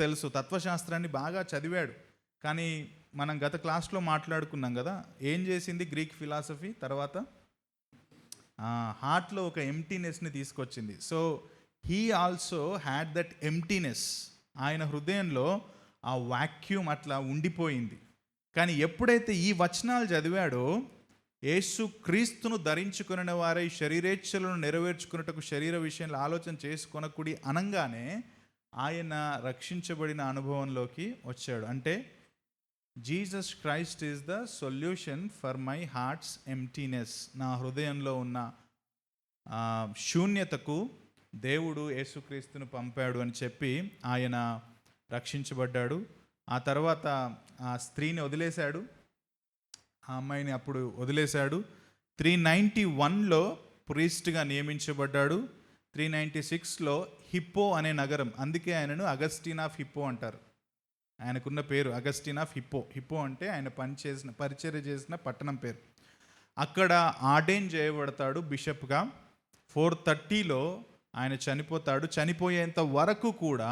తెలుసు, తత్వశాస్త్రాన్ని బాగా చదివాడు. కానీ మనం గత క్లాస్లో మాట్లాడుకున్నాం కదా, ఏం చేసింది గ్రీక్ ఫిలాసఫీ తర్వాత హార్ట్లో ఒక ఎంటీనెస్ని తీసుకొచ్చింది. So he also had that emptiness. ఆయన హృదయంలో ఆ వాక్యూమ్ అట్లా ఉండిపోయింది. కానీ ఎప్పుడైతే ఈ వచనాలు చదివాడో, యేసు క్రీస్తును ధరించుకున్న వారై శరీరేచ్ఛలను నెరవేర్చుకున్నట్టుకు శరీర విషయంలో ఆలోచన చేసుకొనకుడి అనగానే ఆయన రక్షించబడిన అనుభవంలోకి వచ్చాడు. అంటే Jesus Christ is the solution for my hearts emptiness. నా హృదయంలో ఉన్న శూన్యతకు దేవుడు యేసుక్రీస్తును పంపాడు అని చెప్పి ఆయన రక్షించబడ్డాడు. ఆ తర్వాత ఆ స్త్రీని వదిలేశాడు, ఆ అమ్మాయిని అప్పుడు వదిలేశాడు. 391లో ప్రీస్ట్గా నియమించబడ్డాడు. 396లో హిప్పో అనే నగరం, అందుకే ఆయనను అగస్టిన్ ఆఫ్ హిప్పో అంటారు. ఆయనకున్న పేరు అగస్టిన్ ఆఫ్ హిప్పో. హిప్పో అంటే ఆయన పరిచర్య చేసిన పట్టణం పేరు. అక్కడ ఆర్డైన్ చేయబడతాడు బిషప్గా. 430లో ఆయన చనిపోతాడు. చనిపోయేంత వరకు కూడా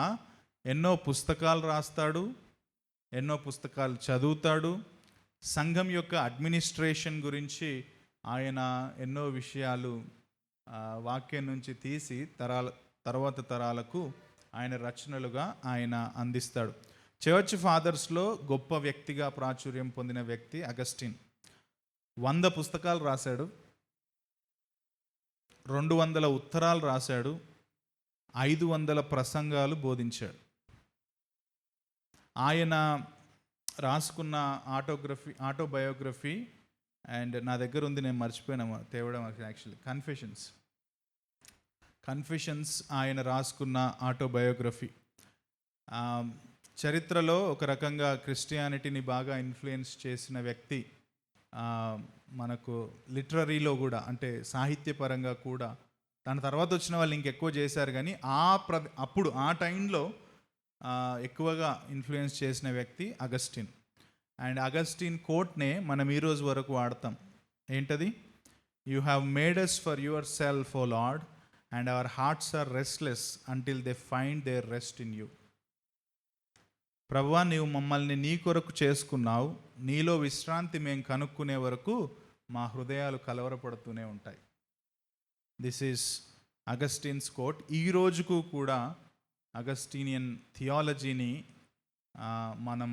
ఎన్నో పుస్తకాలు రాస్తాడు, ఎన్నో పుస్తకాలు చదువుతాడు. సంఘం యొక్క అడ్మినిస్ట్రేషన్ గురించి ఆయన ఎన్నో విషయాలు వాక్యం నుంచి తీసి తర్వాత తరాలకు ఆయన రచనలుగా ఆయన అందిస్తాడు. చర్చ్ ఫాదర్స్లో గొప్ప వ్యక్తిగా ప్రాచుర్యం పొందిన వ్యక్తి అగస్టిన్. 100 పుస్తకాలు రాశాడు, 200 ఉత్తరాలు రాశాడు, 500 ప్రసంగాలు బోధించాడు. ఆయన రాసుకున్న ఆటోబయోగ్రఫీ అండ్ నా దగ్గర ఉంది, నేను మర్చిపోయినా తేవడం, యాక్చువల్లీ కన్ఫెషన్స్ ఆయన రాసుకున్న ఆటోబయోగ్రఫీ. చరిత్రలో ఒక రకంగా క్రిస్టియానిటీని బాగా ఇన్ఫ్లుయెన్స్ చేసిన వ్యక్తి. మనకు లిటరరీలో కూడా, అంటే సాహిత్యపరంగా కూడా దాని తర్వాత వచ్చిన వాళ్ళు ఇంకెక్కువ చేశారు, కానీ అప్పుడు ఆ టైంలో ఎక్కువగా ఇన్ఫ్లుయెన్స్ చేసిన వ్యక్తి అగస్టిన్. అండ్ అగస్టిన్ కోట్నే మనం ఈరోజు వరకు వాడతాం. ఏంటది? You have made us for yourself O Lord and our hearts are restless until they find their rest in you. ప్రభువా, నీవు మమ్మల్ని నీ కొరకు చేసుకున్నావు, నీలో విశ్రాంతి మేము కనుక్కునే వరకు మా హృదయాలు కలవరపడుతూనే ఉంటాయి. This is Augustine's quote. ఈ రోజుకు కూడా అగస్టీనియన్ థియాలజీని మనం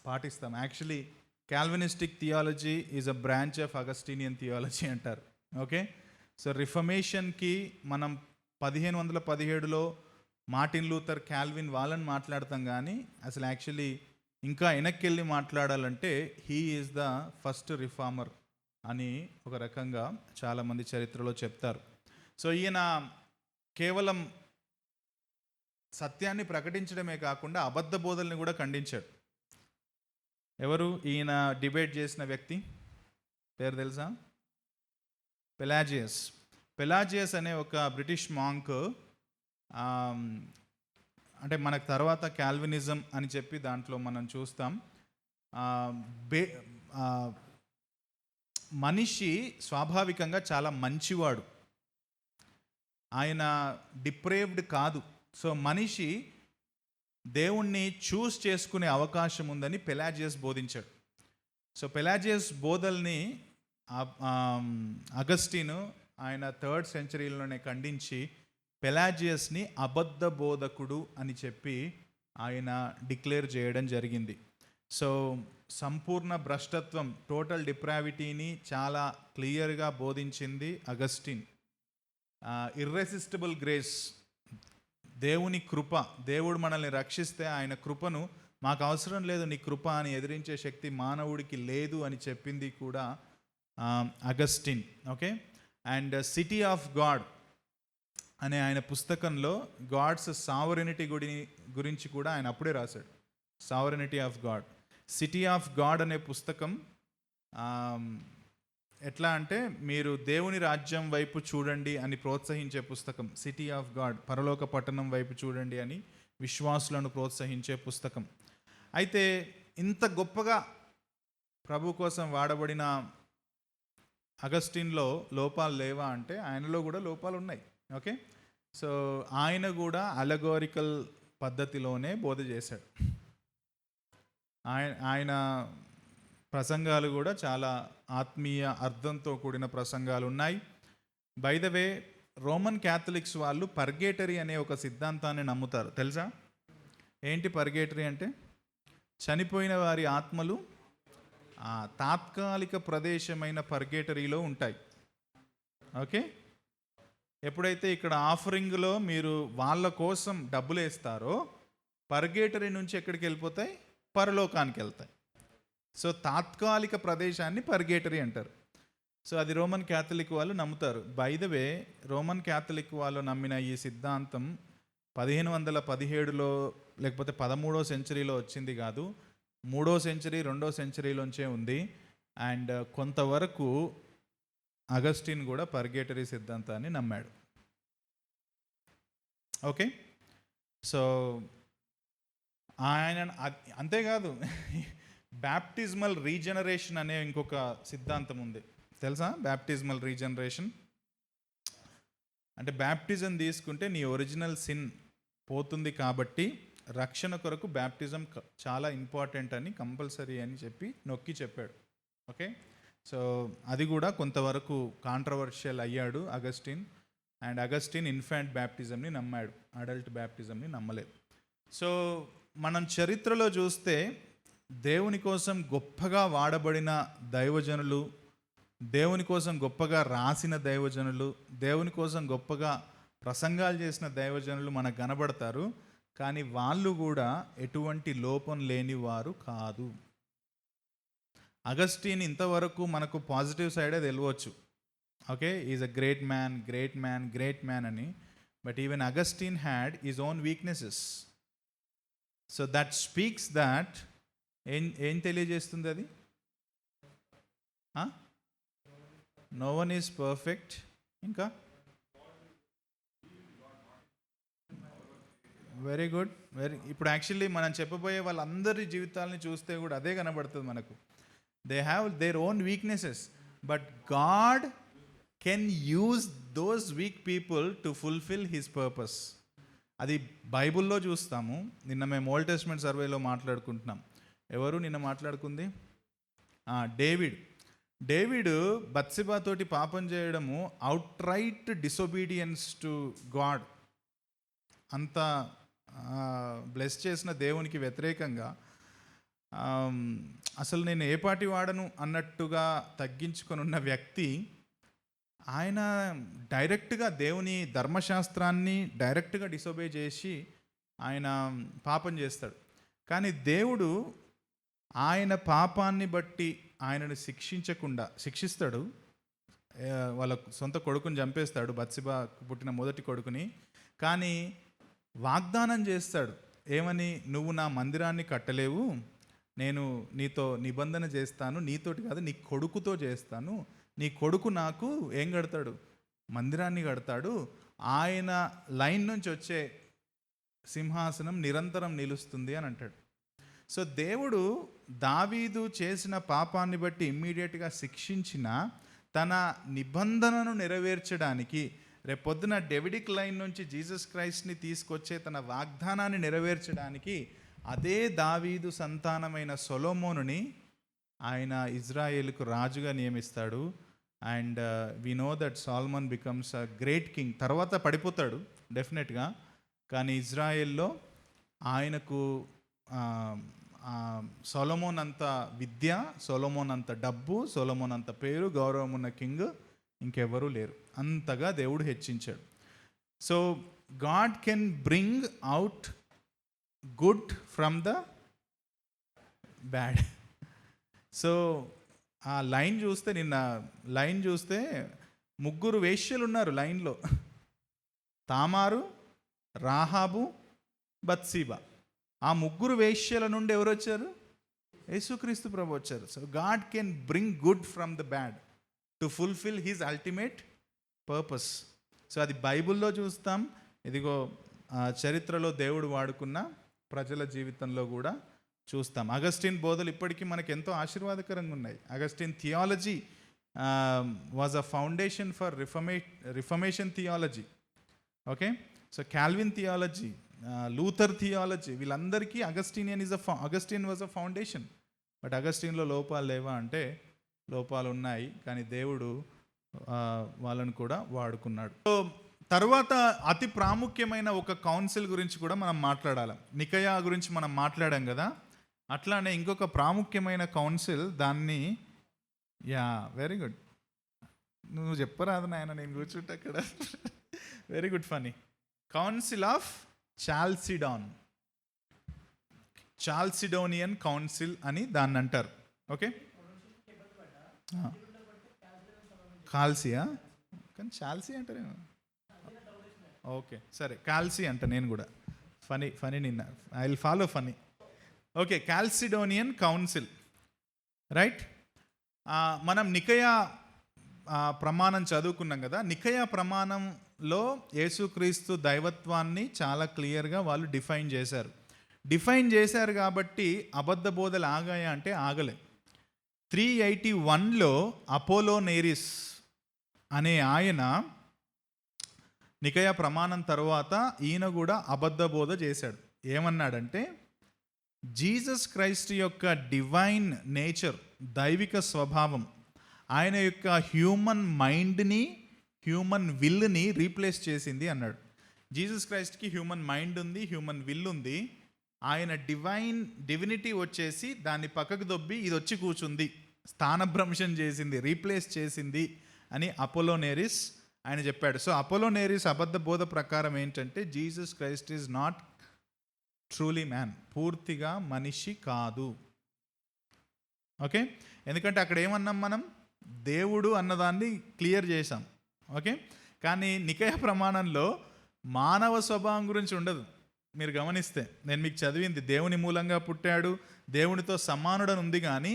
పాటిస్తాం. Actually Calvinistic theology is a branch of Augustinian theology అంటారు. ఓకే, సో రిఫర్మేషన్కి మనం 1517లో మార్టిన్ లూథర్, కాల్విన్ వాళ్ళని మాట్లాడతాం, కానీ అసలు యాక్చువల్లీ ఇంకా వెనక్కి వెళ్ళి మాట్లాడాలంటే he is the first reformer అని ఒక రకంగా చాలామంది చరిత్రలో చెప్తారు. సో ఈయన కేవలం సత్యాన్ని ప్రకటించడమే కాకుండా అబద్ధ బోధల్ని కూడా ఖండించాడు. ఎవరు ఈయన డిబేట్ చేసిన వ్యక్తి పేరు తెలుసా? పెలాజియస్ అనే ఒక బ్రిటిష్ మాంక్. అంటే మనకు తర్వాత కాల్వినిజం అని చెప్పి దాంట్లో మనం చూస్తాం. మనిషి స్వాభావికంగా చాలా మంచివాడు, ఆయన డిప్రేవ్డ్ కాదు. సో మనిషి దేవుణ్ణి చూస్ చేసుకునే అవకాశం ఉందని పెలాజియస్ బోధించాడు. సో పెలాజియస్ బోధల్ని అగస్టిన్ ఆయన 3rd సెంచరీలోనే ఖండించి పెలాజియస్ని అబద్ధ బోధకుడు అని చెప్పి ఆయన డిక్లేర్ చేయడం జరిగింది. సో సంపూర్ణ భ్రష్టత్వం, టోటల్ డిప్రావిటీని చాలా క్లియర్గా బోధించింది అగస్టిన్. ఇర్రెసిస్టిబుల్ గ్రేస్, దేవుని కృప, దేవుడు మనల్ని రక్షిస్తే ఆయన కృపను మాకు అవసరం లేదు, నీ కృప అని ఎదిరించే శక్తి మానవుడికి లేదు అని చెప్పింది కూడా Augustine. Okay, and city of God అనే ఆయన పుస్తకంలో గాడ్స్ సావరెనిటీ గురించి కూడా ఆయన అప్పుడే రాశాడు. Sovereignty of God, city of God అనే పుస్తకం ఎట్లా అంటే మీరు దేవుని రాజ్యం వైపు చూడండి అని ప్రోత్సహించే పుస్తకం. సిటీ ఆఫ్ గాడ్, పరలోక పట్టణం వైపు చూడండి అని విశ్వాసులను ప్రోత్సహించే పుస్తకం. అయితే ఇంత గొప్పగా ప్రభు కోసం వాడబడిన అగస్టిన్లో లోపాలు లేవా అంటే ఆయనలో కూడా లోపాలు ఉన్నాయి. ఓకే, సో ఆయన కూడా అలగోరికల్ పద్ధతిలోనే బోధ చేశాడు. ఆయన ప్రసంగాలు కూడా చాలా ఆత్మీయ అర్థంతో కూడిన ప్రసంగాలు ఉన్నాయి. By the way, Roman Catholics వాళ్ళు పర్గేటరీ అనే ఒక సిద్ధాంతాన్ని నమ్ముతారు, తెలుసా? ఏంటి పర్గేటరీ అంటే? చనిపోయిన వారి ఆత్మలు తాత్కాలిక ప్రదేశమైన పర్గేటరీలో ఉంటాయి. ఓకే, ఎప్పుడైతే ఇక్కడ ఆఫరింగ్లో మీరు వాళ్ళ కోసం డబ్బులు వేస్తారో, పర్గేటరీ నుంచి ఎక్కడికి వెళ్ళిపోతాయి? పరలోకానికి వెళ్తాయి. సో తాత్కాలిక ప్రదేశాన్ని పర్గేటరీ అంటారు. సో అది రోమన్ క్యాథలిక్ వాళ్ళు నమ్ముతారు. By the way, Roman Catholic వాళ్ళు నమ్మిన ఈ సిద్ధాంతం 1517లో లేకపోతే 13వ సెంచరీలో వచ్చింది కాదు, 3వ సెంచరీ 2వ సెంచరీలోంచే ఉంది. అండ్ కొంతవరకు అగస్టిన్ కూడా పర్గేటరీ సిద్ధాంతాన్ని నమ్మాడు. ఓకే, సో ఆయన అంతేకాదు, బ్యాప్టిజమల్ రీజనరేషన్ అనే ఇంకొక సిద్ధాంతం ఉంది, తెలుసా? బ్యాప్టిజమల్ రీజనరేషన్ అంటే బ్యాప్టిజం తీసుకుంటే నీ ఒరిజినల్ సిన్ పోతుంది కాబట్టి రక్షణ కొరకు బ్యాప్టిజం చాలా ఇంపార్టెంట్ అని, కంపల్సరీ అని చెప్పి నొక్కి చెప్పాడు. ఓకే, సో అది కూడా కొంతవరకు కాంట్రవర్షియల్ అయ్యాడు అగస్టిన్. అండ్ అగస్టిన్ ఇన్ఫాంట్ బ్యాప్టిజంని నమ్మాడు, అడల్ట్ బ్యాప్టిజంని నమ్మలేదు. సో మనం చరిత్రలో చూస్తే దేవుని కోసం గొప్పగా వాడబడిన దైవజనులు, దేవుని కోసం గొప్పగా రాసిన దైవజనులు, దేవుని కోసం గొప్పగా ప్రసంగాలు చేసిన దైవజనులు మనకు కనబడతారు. కానీ వాళ్ళు కూడా ఎటువంటి లోపం లేని వారు కాదు. అగస్టిన్ ఇంతవరకు మనకు పాజిటివ్ సైడే తెలియవచ్చు. Okay, is a great man, great man, great man అని. But even Augustine had his own weaknesses. So that speaks that ఏం తెలియజేస్తుంది అది? No one is perfect. ఇంకా వెరీ గుడ్, ఇప్పుడు యాక్చువల్లీ మనం చెప్పబోయే వాళ్ళందరి జీవితాలని చూస్తే కూడా అదే కనబడుతుంది మనకు. They have their own weaknesses, but God can use those weak people to fulfil his purpose. అది బైబుల్లో చూస్తాము. నిన్న మేము ఓల్డ్ టెస్ట్మెంట్ సర్వేలో మాట్లాడుకుంటున్నాం. ఎవరు నిన్న మాట్లాడుకుంది? డేవిడ్ బత్సిబాతోటి పాపం చేయడము out right disobedience to God. అంత బ్లెస్ చేసిన దేవునికి వ్యతిరేకంగా అసలు నేను ఏ పాటి వాడను అన్నట్టుగా తగ్గించుకొని ఉన్న వ్యక్తి ఆయన డైరెక్ట్గా దేవుని ధర్మశాస్త్రాన్ని డైరెక్ట్గా డిసొబే చేసి ఆయన పాపం చేస్తాడు. కానీ దేవుడు ఆయన పాపాన్ని బట్టి ఆయనను శిక్షిస్తాడు. వాళ్ళ సొంత కొడుకుని చంపేస్తాడు, బత్సిబా పుట్టిన మొదటి కొడుకుని. కానీ వాగ్దానం చేస్తాడు, ఏమని? నువ్వు నా మందిరాన్ని కట్టలేవు, నేను నీతో నిబంధన చేస్తాను, నీతోటి కాదు నీ కొడుకుతో చేస్తాను. నీ కొడుకు నాకు ఏం కడతాడు? మందిరాన్ని కడతాడు. ఆయన లైన్ నుంచి వచ్చే సింహాసనం నిరంతరం నిలుస్తుంది అని అంటాడు. సో దేవుడు దావీదు చేసిన పాపాన్ని బట్టి ఇమ్మీడియట్గా శిక్షించిన తన నిబంధనను నెరవేర్చడానికి, రేపొద్దున డేవిడిక్ లైన్ నుంచి జీసస్ క్రైస్ట్ని తీసుకొచ్చే తన వాగ్దానాన్ని నెరవేర్చడానికి అదే దావీదు సంతానమైన సొలొమోనుని ఆయన ఇజ్రాయేలుకు రాజుగా నియమిస్తాడు. And we know that Solomon becomes a great king. తర్వాత పడిపోతాడు డెఫినెట్గా, కానీ ఇజ్రాయెల్లో ఆయనకు సొలొమోన్ అంత విద్య, సొలొమోన్ అంత డబ్బు, సొలొమోన్ అంత పేరు, గౌరవం ఉన్న కింగ్ ఇంకెవరూ లేరు. అంతగా దేవుడు హెచ్చించాడు. So God can bring out good from the bad. So ఆ లైన్ చూస్తే, నిన్న లైన్ చూస్తే 3 వేశ్యలు ఉన్నారు లైన్లో. తామారు, రాహాబు, బత్సీబా. ఆ 3 వేశ్యల నుండి ఎవరు వచ్చారు? యేసుక్రీస్తు ప్రభు వచ్చారు. So God can bring good from the bad to fulfil his ultimate purpose. So అది బైబిల్లో చూస్తాం, ఇదిగో చరిత్రలో దేవుడు వాడుకున్న ప్రజల జీవితంలో కూడా చూస్తాం. అగస్టిన్ బోధలు ఇప్పటికీ మనకు ఎంతో ఆశీర్వాదకరంగా ఉన్నాయి. Augustine theology was a foundation for reformation theology. Okay, so Calvin theology Luther theology, వీళ్ళందరికీ Augustine was a foundation. But అగస్టిన్లో లోపాలు లేవా అంటే లోపాలు ఉన్నాయి, కానీ దేవుడు వాళ్ళను కూడా వాడుకున్నాడు. సో తర్వాత అతి ప్రాముఖ్యమైన ఒక కౌన్సిల్ గురించి కూడా మనం మాట్లాడాలి. నికయా గురించి మనం మాట్లాడాం కదా, అట్లానే ఇంకొక ప్రాముఖ్యమైన కౌన్సిల్, దాన్ని వెరీ గుడ్, నువ్వు చెప్పరాదు నాయన, నేను కూర్చుంటే అక్కడ. Very good, Phani. Council of Chalcedonian council అని దాన్ని అంటారు. ఓకే, కాల్సియా, కానీ చాల్సీ అంటారేమో. ఓకే సరే, కాల్సీ అంట నేను కూడా. ఫనీ నిన్న I will follow Phani. Okay, Chalcedonian council, right. మనం నికయా ప్రమాణం చదువుకున్నాం కదా. నికయా ప్రమాణంలో యేసుక్రీస్తు దైవత్వాన్ని చాలా క్లియర్గా వాళ్ళు డిఫైన్ చేశారు కాబట్టి అబద్ధ బోధలు ఆగాయా అంటే ఆగలే. 381లో అపోలోనేరిస్ అనే ఆయన నికయా ప్రమాణం తర్వాత ఈయన కూడా అబద్ధ బోధ చేశాడు. ఏమన్నాడంటే జీసస్ క్రైస్ట్ యొక్క డివైన్ నేచర్, దైవిక స్వభావం, ఆయన యొక్క హ్యూమన్ మైండ్ని, హ్యూమన్ విల్ని రీప్లేస్ చేసింది అన్నాడు. జీసస్ క్రైస్ట్కి హ్యూమన్ మైండ్ ఉంది, హ్యూమన్ విల్ ఉంది. ఆయన డివినిటీ వచ్చేసి దాన్ని పక్కకు దొబ్బి ఇది వచ్చి కూర్చుంది, స్థానభ్రంశం చేసింది, రీప్లేస్ చేసింది అని అపోలోనేరిస్ ఆయన చెప్పాడు. సో అపోలోనేరిస్ అబద్ధ బోధ ప్రకారం ఏంటంటే Jesus Christ is not truly man, పూర్తిగా మనిషి కాదు. ఓకే, ఎందుకంటే అక్కడ ఏమన్నాం మనం, దేవుడు అన్నదాన్ని క్లియర్ చేశాం. ఓకే, కానీ నికయా ప్రమాణంలో మానవ స్వభావం గురించి ఉండదు. మీరు గమనిస్తే నేను మీకు చదివింది, దేవుని మూలంగా పుట్టాడు, దేవునితో సమానుడని ఉంది, కానీ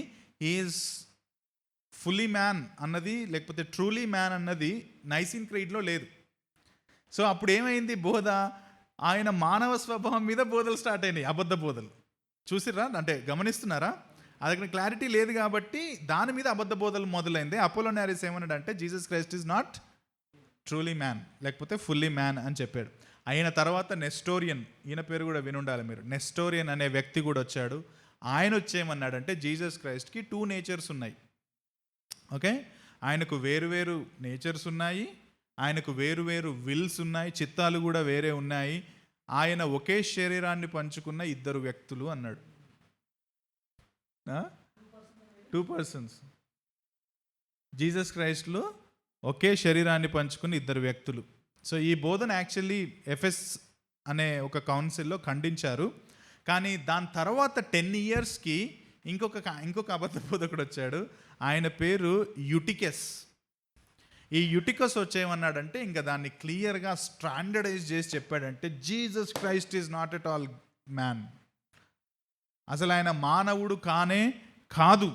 ఈజ్ ఫుల్లీ మ్యాన్ అన్నది, లేకపోతే ట్రూలీ మ్యాన్ అన్నది నైసిన్ క్రీడ్లో లేదు. సో అప్పుడు ఏమైంది బోధ, ఆయన మానవ స్వభావం మీద బోధలు స్టార్ట్ అయినాయి, అబద్ధ బోధలు. చూసిర్రా అంటే గమనిస్తున్నారా? అది క్లారిటీ లేదు కాబట్టి దాని మీద అబద్ధ బోధలు మొదలైంది. అపోలోనేరిస్ ఏమన్నాడంటే Jesus Christ is not truly man, లేకపోతే ఫుల్లీ మ్యాన్ అని చెప్పాడు. అయిన తర్వాత నెస్టోరియన్, ఈయన పేరు కూడా వినుండాలి మీరు, నెస్టోరియన్ అనే వ్యక్తి కూడా వచ్చాడు. ఆయన వచ్చేయమన్నాడంటే జీసస్ క్రైస్ట్కి 2 నేచర్స్ ఉన్నాయి. ఓకే, ఆయనకు వేరువేరు నేచర్స్ ఉన్నాయి, ఆయనకు వేరువేరు విల్స్ ఉన్నాయి, చిత్తాలు కూడా వేరే ఉన్నాయి. ఆయన ఒకే శరీరాన్ని పంచుకున్న 2 వ్యక్తులు అన్నాడు. 2 పర్సన్స్ జీసస్ క్రైస్ట్లో ఒకే శరీరాన్ని పంచుకున్న 2 వ్యక్తులు. సో ఈ బోధన యాక్చువల్లీ ఎఫెస్ అనే ఒక కౌన్సిల్లో ఖండించారు. కానీ దాని తర్వాత 10 ఇయర్స్కి ఇంకొక అబద్ధ బోధకుడు వచ్చాడు. ఆయన పేరు యుటికస్. ఈ యుటికస్ వచ్చేయమన్నాడంటే ఇంకా దాన్ని క్లియర్గా స్టాండర్డైజ్ చేసి చెప్పాడంటే Jesus Christ is not at all man, అసలు ఆయన మానవుడు కానే కాదు.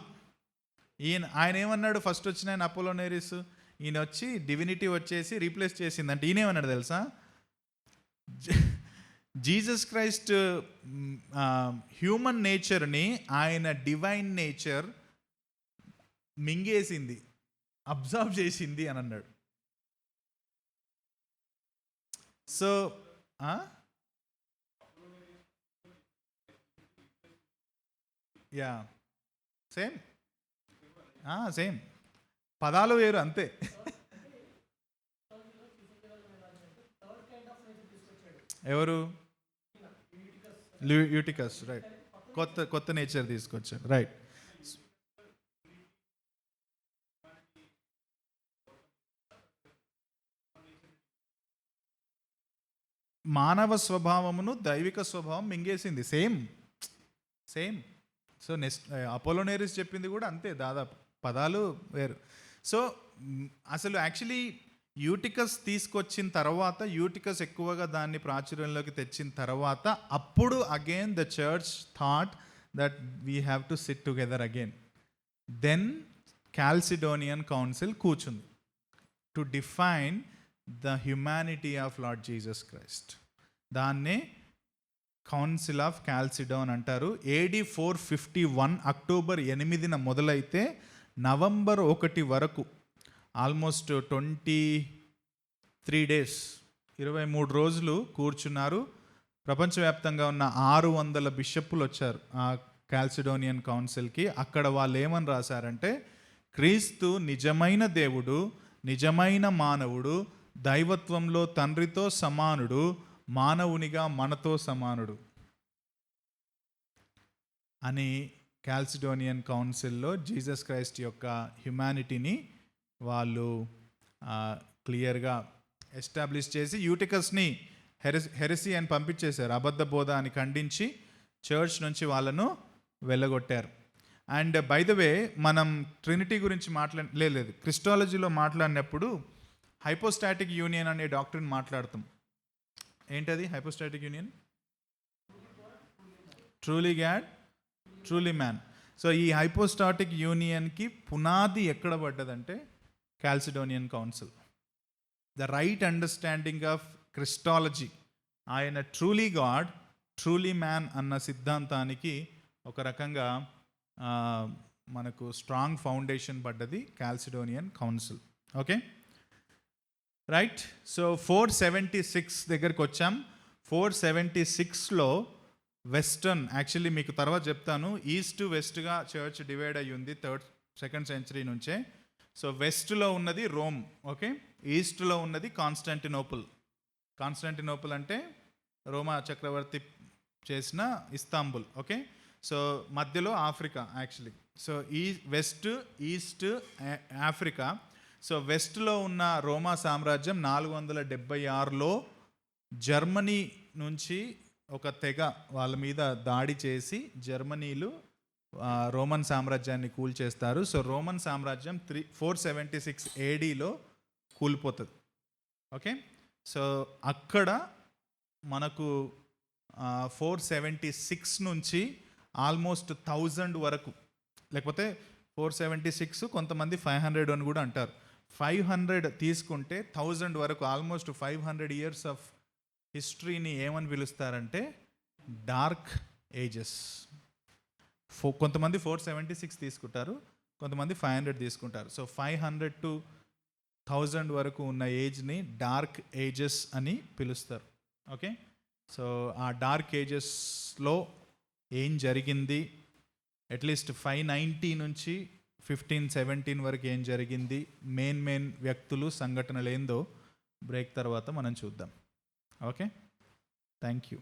ఆయన ఏమన్నాడు, ఫస్ట్ వచ్చిన ఆయన అపోలోనేరిస్, ఈయన వచ్చి డివినిటీ వచ్చేసి రీప్లేస్ చేసిందంటే ఈయన ఏమన్నాడు తెలుసా, జీసస్ క్రైస్ట్ హ్యూమన్ నేచర్ని ఆయన డివైన్ నేచర్ మింగేసింది, అబ్జర్వ్ చేసింది అని అన్నాడు. సో సేమ్ పదాలు వేరు అంతే. ఎవరు? యూటికస్, రైట్. కొత్త నేచర్ తీసుకొచ్చారు, రైట్. మానవ స్వభావమును దైవిక స్వభావం మింగేసింది, సేమ్. సో అపోలోనేరిస్ చెప్పింది కూడా అంతే, దాదాపు పదాలు వేరు. సో అసలు యాక్చువల్లీ యూటికస్ తీసుకొచ్చిన తర్వాత, యూటికస్ ఎక్కువగా దాన్ని ప్రాచుర్యంలోకి తెచ్చిన తర్వాత, అప్పుడు again the church thought that we have to sit together again. Then Chalcedonian council కూర్చుంది to define the humanity of Lord Jesus Christ. దాన్నే కౌన్సిల్ ఆఫ్ కాల్సిడోన్ అంటారు. AD 451 అక్టోబర్ 8న మొదలైతే నవంబర్ 1 వరకు ఆల్మోస్ట్ 23 days, 23 రోజులు కూర్చున్నారు. ప్రపంచవ్యాప్తంగా ఉన్న 600 బిషప్పులు వచ్చారు ఆ కాల్సిడోనియన్ కౌన్సిల్కి. అక్కడ వాళ్ళు ఏమని రాశారంటే, క్రీస్తు నిజమైన దేవుడు, నిజమైన మానవుడు, దైవత్వంలో తండ్రితో సమానుడు, మానవునిగా మనతో సమానుడు అని కాల్సిడోనియన్ కౌన్సిల్లో జీసస్ క్రైస్ట్ యొక్క హ్యుమానిటీని వాళ్ళు క్లియర్గా ఎస్టాబ్లిష్ చేసి యూటికస్ని హెరసీ అని పంపించేశారు. అబద్ధ బోధ అని ఖండించి చర్చ్ నుంచి వాళ్ళను వెళ్ళగొట్టారు. అండ్ బై ద వే, మనం ట్రినిటీ గురించి లేదు క్రిస్టాలజీలో మాట్లాడినప్పుడు హైపోస్టాటిక్ యూనియన్ అనే డాక్టర్ని మాట్లాడతాం. ఏంటది hypostatic union? Truly God, truly man. So ఈ హైపోస్టాటిక్ యూనియన్కి పునాది ఎక్కడ పడ్డదంటే Chalcedonian council. The right understanding of Christology, ఆయన ట్రూలీ గాడ్, ట్రూలీ మ్యాన్ అన్న సిద్ధాంతానికి ఒక రకంగా మనకు స్ట్రాంగ్ ఫౌండేషన్ పడ్డది Chalcedonian council. Okay right. So 476 దగ్గరికి వచ్చాం. 476లో వెస్టర్న్, యాక్చువల్లీ మీకు తర్వాత చెప్తాను, ఈస్ట్ వెస్ట్గా చర్చ్ డివైడ్ అయ్యి ఉంది 2nd సెంచరీ నుంచే. సో వెస్ట్లో ఉన్నది రోమ్, ఓకే, ఈస్ట్లో ఉన్నది కాన్స్టాంటినోపుల్. కాన్స్టాంటినోపుల్ అంటే రోమా చక్రవర్తి చేసిన ఇస్తాంబుల్, ఓకే. సో మధ్యలో Africa actually. So west, east, Africa. So వెస్ట్లో ఉన్న రోమా సామ్రాజ్యం 476లో జర్మనీ నుంచి ఒక తెగ వాళ్ళ మీద దాడి చేసి జర్మనీలు రోమన్ సామ్రాజ్యాన్ని కూల్చేస్తారు. సో రోమన్ సామ్రాజ్యం 476 ADలో కూలిపోతుంది, ఓకే. సో అక్కడ మనకు 476 నుంచి ఆల్మోస్ట్ 1000 వరకు, లేకపోతే 476, కొంతమంది 500 అని కూడా అంటారు. 500 తీసుకుంటే 1000 వరకు, ఆల్మోస్ట్ 500 years ఆఫ్ హిస్టరీని ఏమని పిలుస్తారంటే డార్క్ ఏజెస్. కొంతమంది 476 తీసుకుంటారు, కొంతమంది 500 తీసుకుంటారు. సో 500 to 1000 వరకు ఉన్న ఏజ్ని డార్క్ ఏజెస్ అని పిలుస్తారు, ఓకే. సో ఆ డార్క్ ఏజెస్లో ఏం జరిగింది, అట్లీస్ట్ 590 నుంచి 1517 వరకు ఏం జరిగింది, మెయిన్ వ్యక్తులు, సంఘటనలు ఏందో బ్రేక్ తర్వాత మనం చూద్దాం. Okay, thank you.